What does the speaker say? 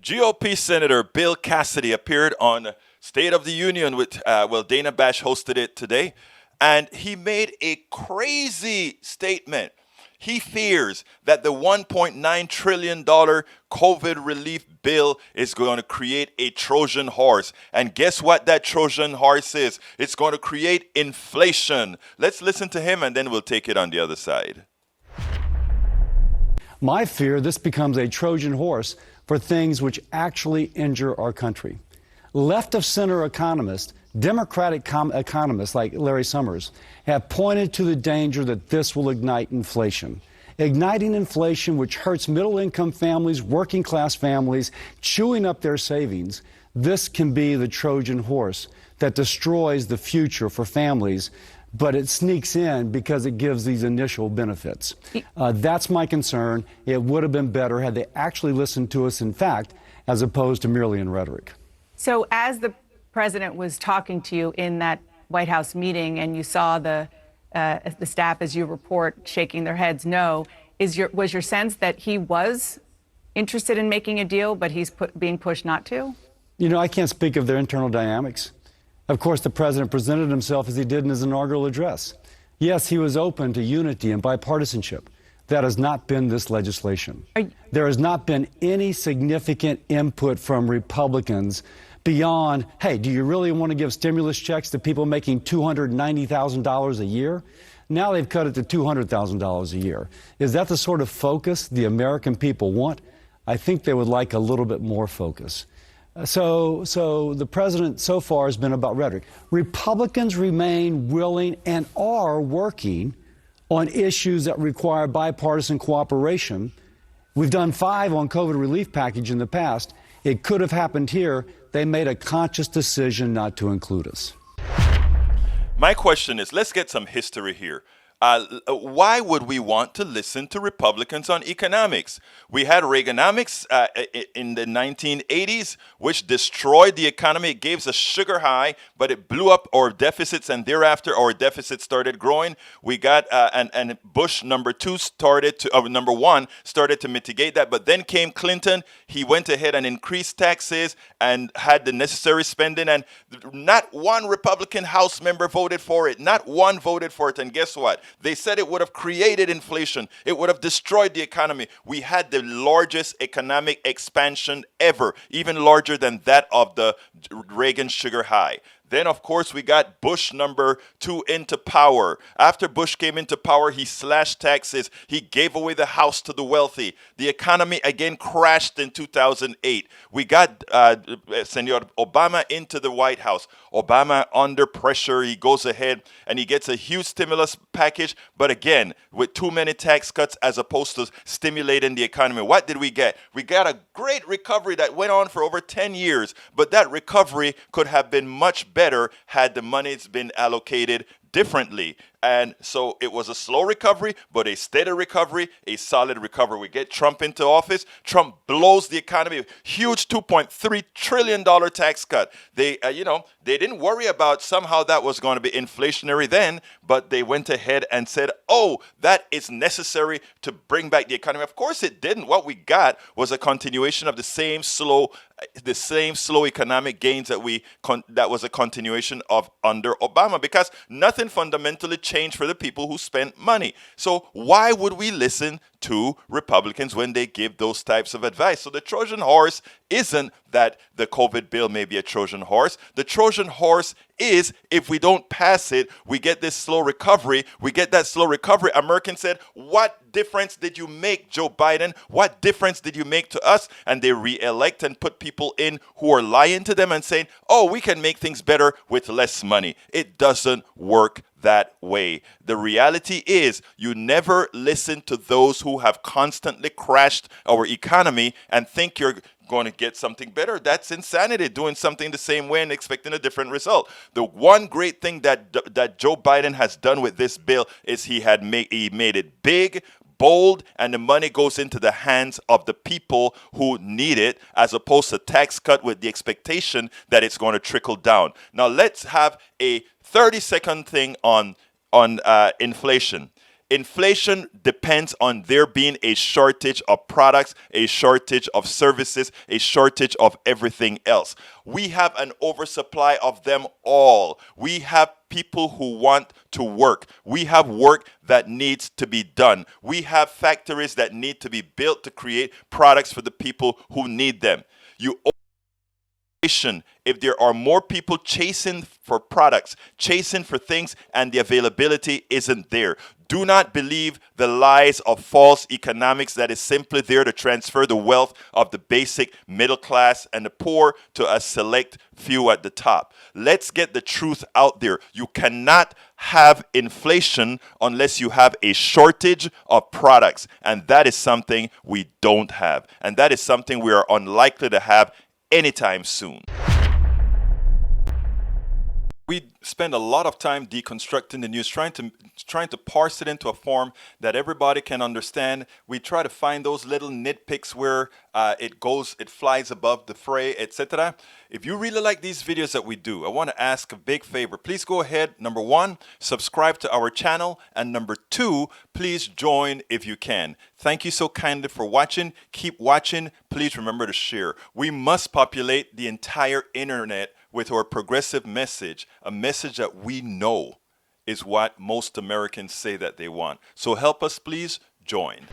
GOP Senator Bill Cassidy appeared on State of the Union with, Dana Bash hosted it today, and he made a crazy statement. He fears that the $1.9 trillion COVID relief bill is going to create a Trojan horse. And guess what that Trojan horse is? It's going to create inflation. Let's listen to him and then we'll take it on the other side. My fear, this becomes a Trojan horse for things which actually injure our country. Left of center economists, Democratic economists like Larry Summers, have pointed to the danger that this will ignite inflation. Igniting inflation which hurts middle-income families, working-class families, chewing up their savings. This can be the Trojan horse that destroys the future for families, but it sneaks in because it gives these initial benefits. That's my concern. It would have been better had they actually listened to us in fact, as opposed to merely in rhetoric. So as the president was talking to you in that White House meeting and you saw the staff, as you report, shaking their heads no, was your sense that he was interested in making a deal, but he's being pushed not to? You know, I can't speak of their internal dynamics. Of course, the president presented himself as he did in his inaugural address. Yes, he was open to unity and bipartisanship. That has not been this legislation. There has not been any significant input from Republicans beyond, hey, do you really want to give stimulus checks to people making $290,000 a year? Now they've cut it to $200,000 a year. Is that the sort of focus the American people want? I think they would like a little bit more focus. So the president so far has been about rhetoric. Republicans remain willing and are working on issues that require bipartisan cooperation. We've done 5 on COVID relief package in the past. It could have happened here. They made a conscious decision not to include us. My question is, let's get some history here. Why would we want to listen to Republicans on economics? We had Reaganomics in the 1980s, which destroyed the economy. It gave us a sugar high, but it blew up our deficits, and thereafter our deficits started growing. We got and Bush number one started to mitigate that, but then came Clinton. He went ahead and increased taxes and had the necessary spending, and not one Republican House member voted for it. Not one voted for it, and guess what? They said it would have created inflation. It would have destroyed the economy. We had the largest economic expansion ever, even larger than that of the Reagan sugar high. Then, of course, we got Bush number 2 into power. After Bush came into power, he slashed taxes. He gave away the house to the wealthy. The economy again crashed in 2008. We got Senator Obama into the White House. Obama under pressure. He goes ahead and he gets a huge stimulus package, but again, with too many tax cuts as opposed to stimulating the economy. What did we get? We got a great recovery that went on for over 10 years, but that recovery could have been much better had the money's been allocated differently. And so it was a slow recovery, but a steady recovery, a solid recovery. We get Trump into office. Trump blows the economy. Huge $2.3 trillion tax cut. They didn't worry about somehow that was going to be inflationary then, but they went ahead and said, oh, that is necessary to bring back the economy. Of course it didn't. What we got was a continuation of the same slow economic gains that was a continuation of under Obama, because nothing fundamentally changed for the people who spent money. So why would we listen to Republicans when they give those types of advice? So the Trojan horse isn't that the COVID bill may be a Trojan horse. The Trojan horse is, if we don't pass it, we get this slow recovery. We get that slow recovery. Americans said, what difference did you make, Joe Biden? What difference did you make to us? And they re-elect and put people in who are lying to them and saying, oh, we can make things better with less money. It doesn't work that way. The reality is you never listen to those who have constantly crashed our economy and think you're going to get something better. That's insanity, doing something the same way and expecting a different result. The one great thing that Joe Biden has done with this bill is he made it big, bold, and the money goes into the hands of the people who need it, as opposed to tax cut with the expectation that it's going to trickle down. Now let's have a 30-second thing on inflation. Inflation depends on there being a shortage of products, a shortage of services, a shortage of everything else. We have an oversupply of them all. We have people who want to work. We have work that needs to be done. We have factories that need to be built to create products for the people who need them. If there are more people chasing for products, chasing for things, and the availability isn't there. Do not believe the lies of false economics that is simply there to transfer the wealth of the basic middle class and the poor to a select few at the top. Let's get the truth out there. You cannot have inflation unless you have a shortage of products, and that is something we don't have, and that is something we are unlikely to have anytime soon. We spend a lot of time deconstructing the news, trying to parse it into a form that everybody can understand. We try to find those little nitpicks where it flies above the fray, etc. If you really like these videos that we do, I want to ask a big favor. Please go ahead, number one, subscribe to our channel, and number two, please join if you can. Thank you so kindly for watching. Keep watching. Please remember to share. We must populate the entire internet with our progressive message, a message that we know is what most Americans say that they want. So help us, please join.